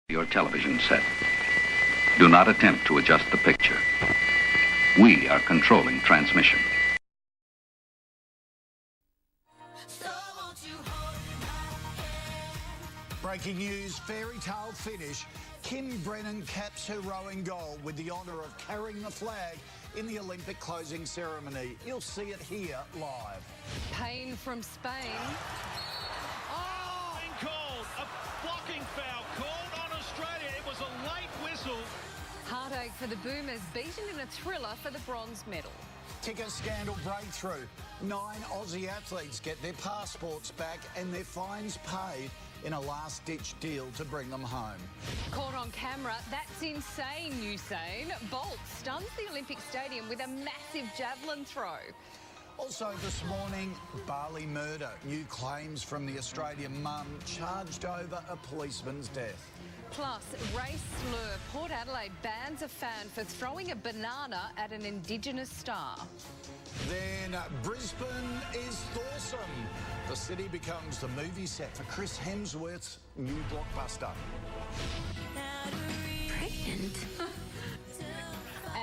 Your television set. Do not attempt to adjust the picture. We are controlling transmission. Breaking news, fairy tale finish. Kim Brennan caps her rowing goal with the honour of carrying the flag in the Olympic closing ceremony. You'll see it here live. Pain from Spain. Oh! Called a blocking foul called on Australia. It was a late whistle. Heartache for the Boomers, beaten in a thriller for the bronze medal. Ticker scandal breakthrough. 9 Aussie athletes get their passports back and their fines paid in a last-ditch deal to bring them home. Caught on camera, that's insane, Usain. Bolt stuns the Olympic Stadium with a massive javelin throw. Also this morning, Bali murder. New claims from the Australian mum charged over a policeman's death. Plus, race slur. Port Adelaide bans a fan for throwing a banana at an Indigenous star. Then Brisbane is Thawsome. The city becomes the movie set for Chris Hemsworth's new blockbuster. Pregnant?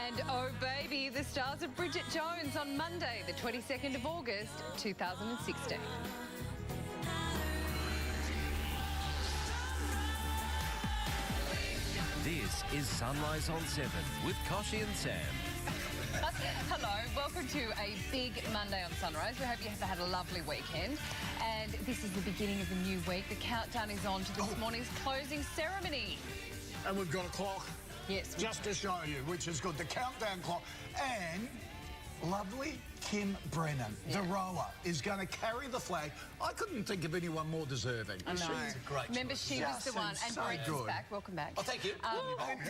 And oh baby, the stars of Bridget Jones on Monday, the 22nd of August, 2016. This is Sunrise on 7 with Koshi and Sam. Hello, welcome to a big Monday on Sunrise. We hope you have had a lovely weekend. And this is the beginning of the new week. The countdown is on to this morning's closing ceremony. And we've got a clock. Yes. Just to show you, which is good. The countdown clock. And lovely Kim Brennan, the rower, is going to carry the flag. I couldn't think of anyone more deserving. I know. She's a great Remember, she was the one. And so Brett good. is back. Welcome back. Oh, thank you.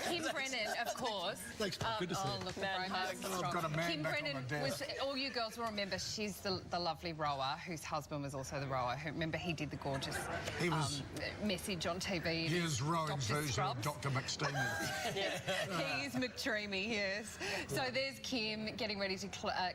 Kim Brennan, of course. Thanks. Good to see you. Look, man, I've got a man Kim back Brennan on my desk. all you girls will remember, she's the lovely rower whose husband was also the rower. Remember, he did the gorgeous message on TV. He was rowing's Dr. version Scrubs. of Dr. McSteamy. He's McDreamy, yes. So there's Kim getting ready to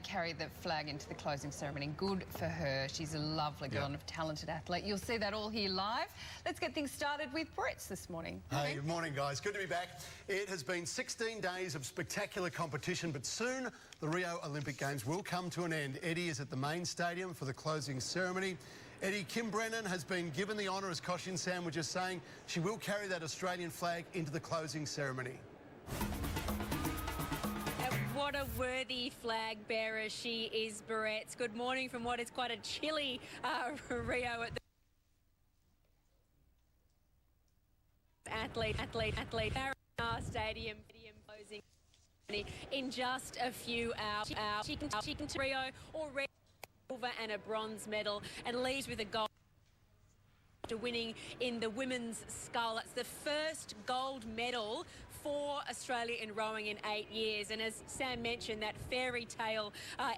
carry the flag into the closing ceremony. Good for her. She's a lovely girl and a talented athlete. You'll see that all here live. Let's get things started with Brett's this morning. Hey, good morning, guys. Good to be back. It has been 16 days of spectacular competition, but soon the Rio Olympic Games will come to an end. Eddie is at the main stadium for the closing ceremony. Eddie, Kim Brennan has been given the honour, as Koshi and Sam were just saying. She will carry that Australian flag into the closing ceremony. What a worthy flag bearer she is, Barrett's. Good morning from what is quite a chilly Rio at the athlete stadium closing in just a few hours. She can to Rio already silver and a bronze medal and leaves with a gold after winning in the women's scull. That's the first gold medal for Australia in rowing in 8 years. And as Sam mentioned, that fairy tale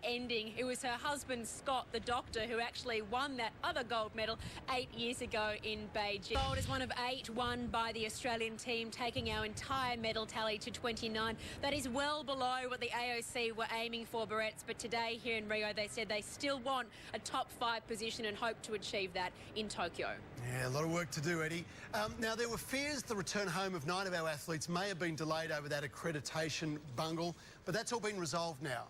ending, it was her husband, Scott, the doctor, who actually won that other gold medal 8 years ago in Beijing. Gold is one of 8 won by the Australian team, taking our entire medal tally to 29. That is well below what the AOC were aiming for, Barrett's, but today here in Rio, they said they still want a top 5 position and hope to achieve that in Tokyo. Yeah, a lot of work to do, Eddie. Now, there were fears the return home of 9 of our athletes may have been delayed over that accreditation bungle, but that's all been resolved now.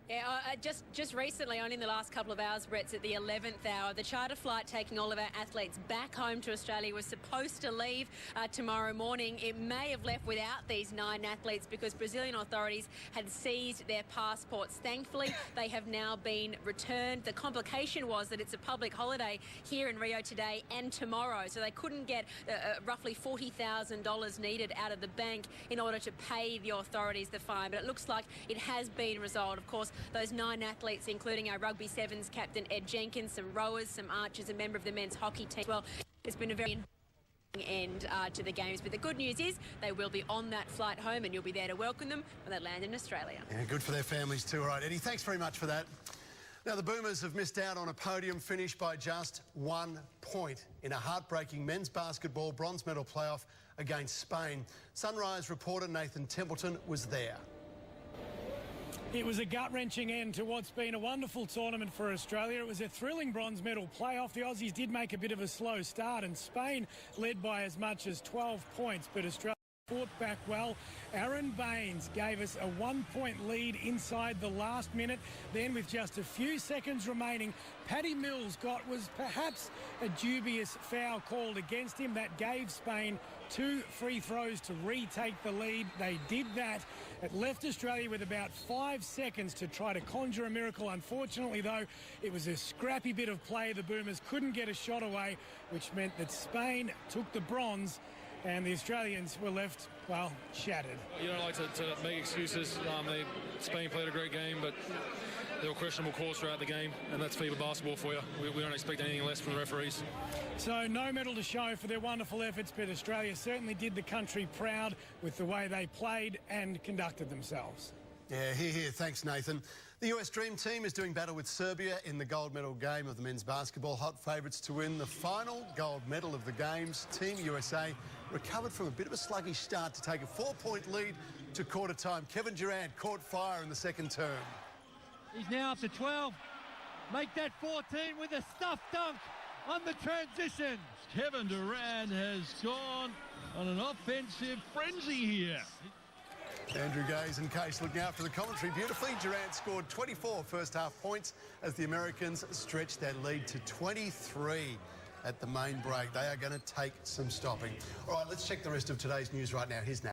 Yeah, just recently, only in the last couple of hours, Brett's at the 11th hour. The charter flight taking all of our athletes back home to Australia was supposed to leave tomorrow morning. It may have left without these 9 athletes because Brazilian authorities had seized their passports. Thankfully, they have now been returned. The complication was that it's a public holiday here in Rio today and tomorrow, so they couldn't get roughly $40,000 needed out of the bank in order to pay the authorities the fine. But it looks like it has been resolved. Of course, those 9 athletes, including our Rugby Sevens captain Ed Jenkins, some rowers, some archers, a member of the men's hockey team as well. It's been a very end to the games, but the good news is they will be on that flight home and you'll be there to welcome them when they land in Australia. Yeah, good for their families too. All right, Eddie, thanks very much for that. Now, the Boomers have missed out on a podium finish by just 1 point in a heartbreaking men's basketball bronze medal playoff against Spain. Sunrise reporter Nathan Templeton was there. It was a gut-wrenching end to what's been a wonderful tournament for Australia. It was a thrilling bronze medal playoff. The Aussies did make a bit of a slow start, and Spain led by as much as 12 points, but Australia fought back well. Aaron Baines gave us a 1-point lead inside the last minute. Then, with just a few seconds remaining, Paddy Mills was perhaps a dubious foul called against him. That gave Spain 2 free throws to retake the lead. They did that. It left Australia with about 5 seconds to try to conjure a miracle. Unfortunately, though, it was a scrappy bit of play. The Boomers couldn't get a shot away, which meant that Spain took the bronze, and the Australians were left, well, shattered. You don't like to make excuses. Spain played a great game, but there were questionable calls throughout the game, and that's FIBA basketball for you. We don't expect anything less from the referees. So no medal to show for their wonderful efforts, but Australia certainly did the country proud with the way they played and conducted themselves. Yeah, here. Thanks, Nathan. The US Dream Team is doing battle with Serbia in the gold medal game of the men's basketball. Hot favourites to win the final gold medal of the Games. Team USA recovered from a bit of a sluggish start to take a 4-point lead to quarter time. Kevin Durant caught fire in the second term. He's now up to 12. Make that 14 with a stuff dunk on the transition. Kevin Durant has gone on an offensive frenzy here. Andrew Gaze and Case looking out for the commentary beautifully. Durant scored 24 first-half points as the Americans stretched their lead to 23 at the main break. They are going to take some stopping. All right, let's check the rest of today's news right now. Here's Nat.